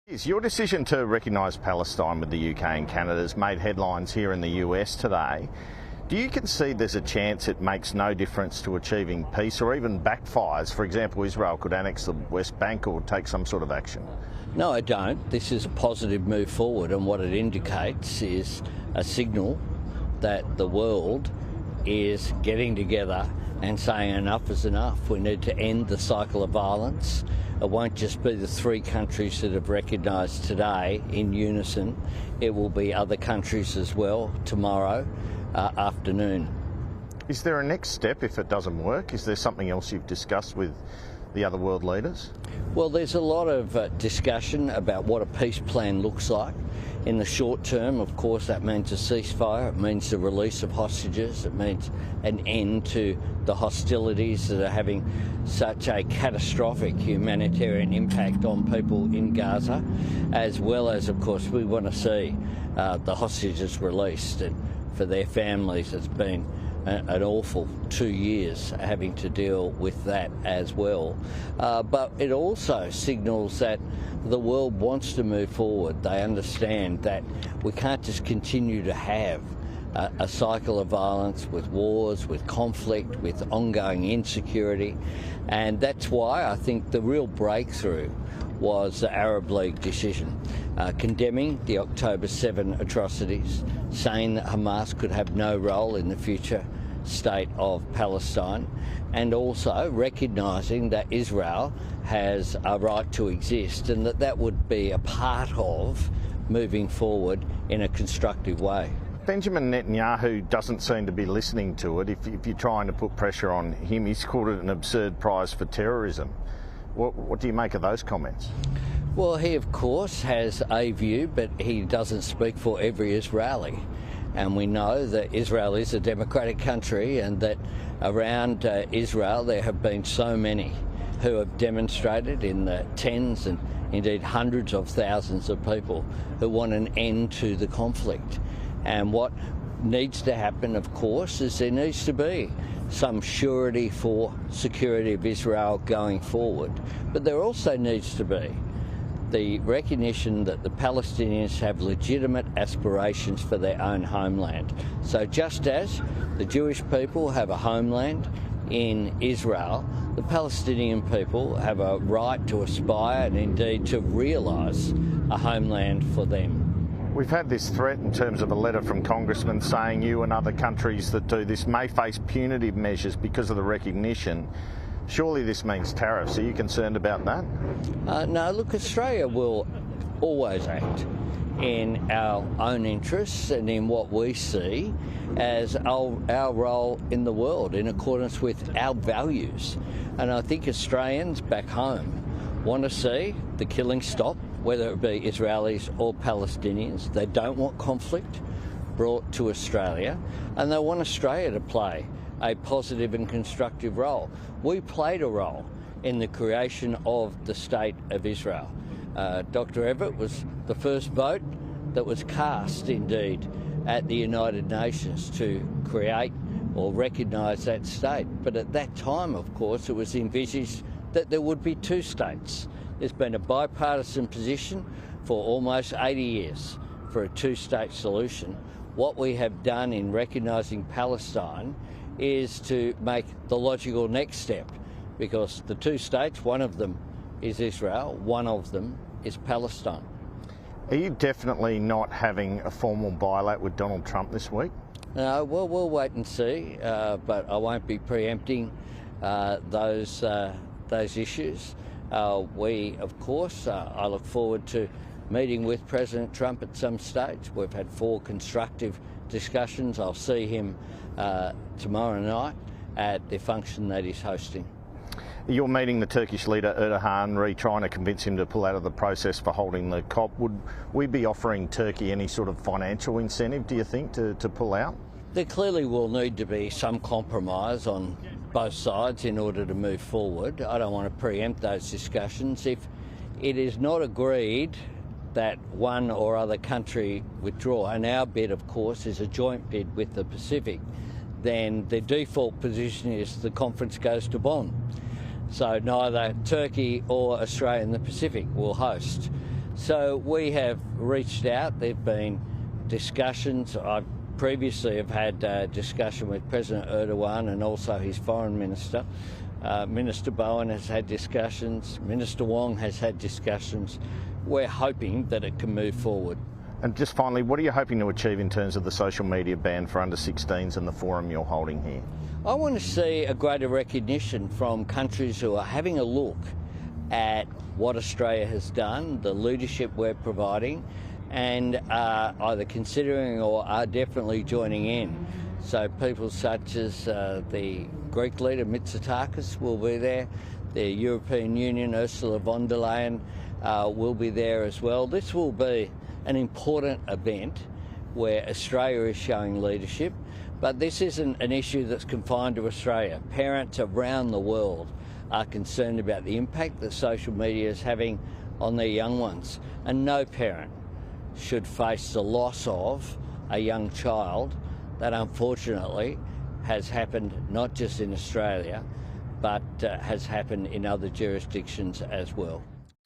Your decision to recognise Palestine with the UK and Canada has made headlines here in the US today. Do you concede there's a chance it makes no difference to achieving peace or even backfires? For example, Israel could annex the West Bank or take some sort of action. No, I don't. This is a positive move forward, and what it indicates is a signal that the world is getting together and saying enough is enough. We need to end the cycle of violence. It won't just be the three countries that have recognised today in unison. It will be other countries as well tomorrow afternoon. Is there a next step if it doesn't work? Is there something else you've discussed with the other world leaders? Well, there's a lot of discussion about what a peace plan looks like. In the short term, of course, that means a ceasefire, it means the release of hostages, it means an end to the hostilities that are having such a catastrophic humanitarian impact on people in Gaza, as well as, of course, we want to see the hostages released, and for their families it's been an awful 2 years having to deal with that as well. But it also signals that the world wants to move forward. They understand that we can't just continue to have a cycle of violence with wars, with conflict, with ongoing insecurity. And that's why I think the real breakthrough was the Arab League decision, condemning the October 7 atrocities, saying that Hamas could have no role in the future state of Palestine, and also recognising that Israel has a right to exist and that would be a part of moving forward in a constructive way. Benjamin Netanyahu doesn't seem to be listening to it. If you're trying to put pressure on him, he's called it an absurd prize for terrorism. What do you make of those comments? Well, he of course has a view, but he doesn't speak for every Israeli. And we know that Israel is a democratic country, and that around Israel there have been so many who have demonstrated in the tens and indeed hundreds of thousands of people who want an end to the conflict. And what needs to happen, of course, is there needs to be some surety for security of Israel going forward. But there also needs to be the recognition that the Palestinians have legitimate aspirations for their own homeland. So just as the Jewish people have a homeland in Israel, the Palestinian people have a right to aspire and indeed to realise a homeland for them. We've had this threat in terms of a letter from congressmen saying you and other countries that do this may face punitive measures because of the recognition. Surely this means tariffs. Are you concerned about that? No, look, Australia will always act in our own interests and in what we see as our role in the world in accordance with our values. And I think Australians back home want to see the killing stop, whether it be Israelis or Palestinians. They don't want conflict brought to Australia, and they want Australia to play a positive and constructive role. We played a role in the creation of the State of Israel. Dr. Everett was the first vote that was cast, indeed, at the United Nations to create or recognise that state. But at that time, of course, it was envisaged that there would be two states. There's been a bipartisan position for almost 80 years for a two-state solution. What we have done in recognising Palestine is to make the logical next step, because the two states, one of them is Israel, one of them is Palestine. Are you definitely not having a formal bilat with Donald Trump this week? No, well, we'll wait and see, but I won't be preempting those issues. We, of course, I look forward to meeting with President Trump at some stage. We've had 4 constructive discussions. I'll see him tomorrow night at the function that he's hosting. You're meeting the Turkish leader Erdogan, trying to convince him to pull out of the process for holding the COP. Would we be offering Turkey any sort of financial incentive, do you think, to pull out? There clearly will need to be some compromise on both sides in order to move forward. I don't want to preempt those discussions. If it is not agreed that one or other country withdraw, and our bid, of course, is a joint bid with the Pacific, then the default position is the conference goes to Bonn. So neither Turkey or Australia in the Pacific will host. So we have reached out. There have been discussions. I previously have had discussion with President Erdogan and also his foreign minister. Minister Bowen has had discussions. Minister Wong has had discussions. We're hoping that it can move forward. And just finally, what are you hoping to achieve in terms of the social media ban for under-16s and the forum you're holding here? I want to see a greater recognition from countries who are having a look at what Australia has done, the leadership we're providing, and are either considering or are definitely joining in. So people such as the Greek leader Mitsotakis will be there, the European Union Ursula von der Leyen will be there as well. This will be an important event where Australia is showing leadership, but this isn't an issue that's confined to Australia. Parents around the world are concerned about the impact that social media is having on their young ones, and no parent should face the loss of a young child that unfortunately has happened not just in Australia, but has happened in other jurisdictions as well.